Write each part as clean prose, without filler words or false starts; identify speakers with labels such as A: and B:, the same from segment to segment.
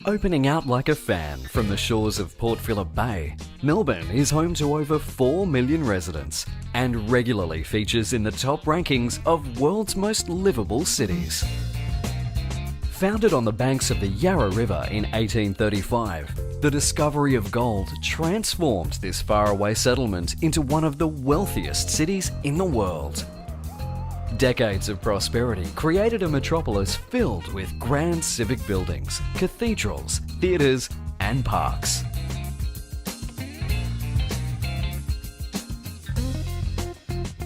A: Opening out like a fan from the shores of Port Phillip Bay, Melbourne is home to over 4 million residents and regularly features in the top rankings of world's most livable cities. Founded on the banks of the Yarra River in 1835, the discovery of gold transformed this faraway settlement into one of the wealthiest cities in the world. Decades of prosperity created a metropolis filled with grand civic buildings, cathedrals, theatres and parks.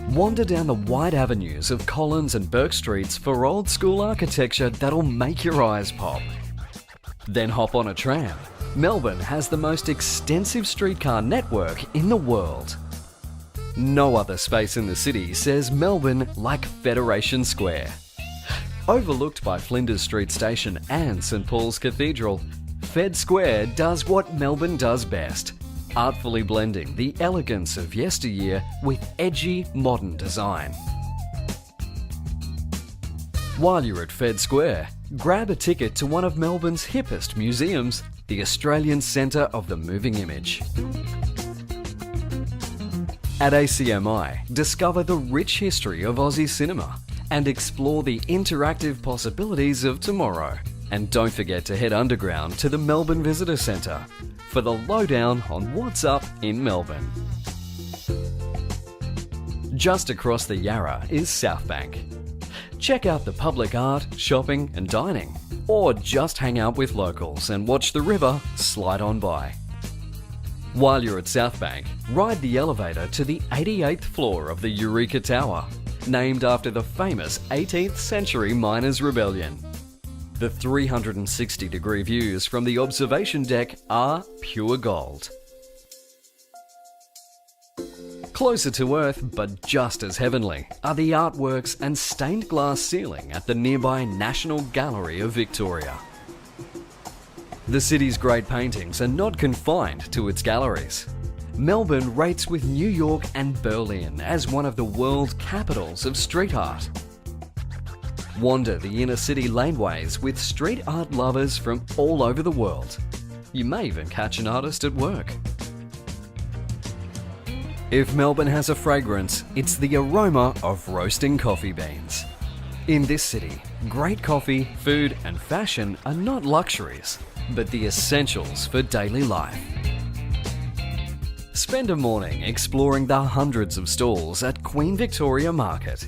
A: Wander down the wide avenues of Collins and Burke Streets for old school architecture that'll make your eyes pop. Then hop on a tram. Melbourne has the most extensive streetcar network in the world. No other space in the city says Melbourne like Federation Square. Overlooked by Flinders Street Station and St Paul's Cathedral, Fed Square does what Melbourne does best, artfully blending the elegance of yesteryear with edgy modern design. While you're at Fed Square, grab a ticket to one of Melbourne's hippest museums, the Australian Centre of the Moving Image. At ACMI, discover the rich history of Aussie cinema and explore the interactive possibilities of tomorrow. And don't forget to head underground to the Melbourne Visitor Centre for the lowdown on what's up in Melbourne. Just across the Yarra is South Bank. Check out the public art, shopping and dining, or just hang out with locals and watch the river slide on by. While you're at South Bank, ride the elevator to the 88th floor of the Eureka Tower, named after the famous 18th century miners' rebellion. The 360-degree views from the observation deck are pure gold. Closer to Earth, but just as heavenly, are the artworks and stained glass ceiling at the nearby National Gallery of Victoria. The city's great paintings are not confined to its galleries. Melbourne rates with New York and Berlin as one of the world capitals of street art. Wander the inner city laneways with street art lovers from all over the world. You may even catch an artist at work. If Melbourne has a fragrance, it's the aroma of roasting coffee beans. In this city, great coffee, food and fashion are not luxuries, but the essentials for daily life. Spend a morning exploring the hundreds of stalls at Queen Victoria Market.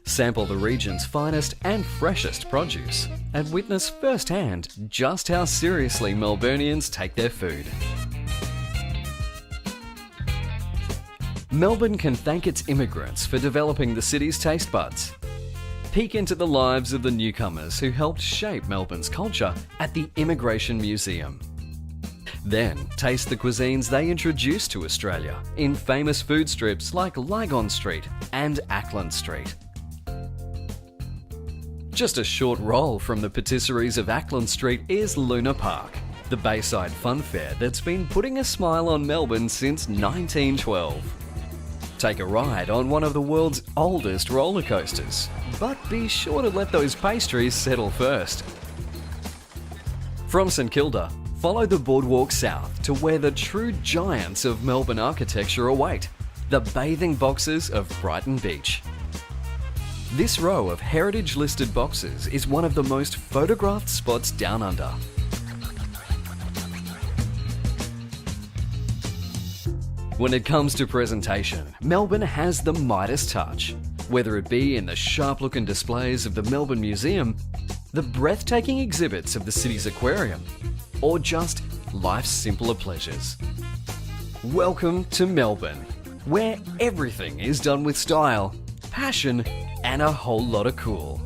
A: Sample the region's finest and freshest produce and witness firsthand just how seriously Melburnians take their food. Melbourne can thank its immigrants for developing the city's taste buds. Peek into the lives of the newcomers who helped shape Melbourne's culture at the Immigration Museum. Then taste the cuisines they introduced to Australia in famous food strips like Lygon Street and Ackland Street. Just a short roll from the patisseries of Ackland Street is Luna Park, the Bayside fun fair that's been putting a smile on Melbourne since 1912. Take a ride on one of the world's oldest roller coasters, but be sure to let those pastries settle first. From St Kilda, follow the boardwalk south to where the true giants of Melbourne architecture await, the bathing boxes of Brighton Beach. This row of heritage-listed boxes is one of the most photographed spots down under. When it comes to presentation, Melbourne has the Midas touch. Whether it be in the sharp-looking displays of the Melbourne Museum, the breathtaking exhibits of the city's aquarium, or just life's simpler pleasures. Welcome to Melbourne, where everything is done with style, passion, and a whole lot of cool.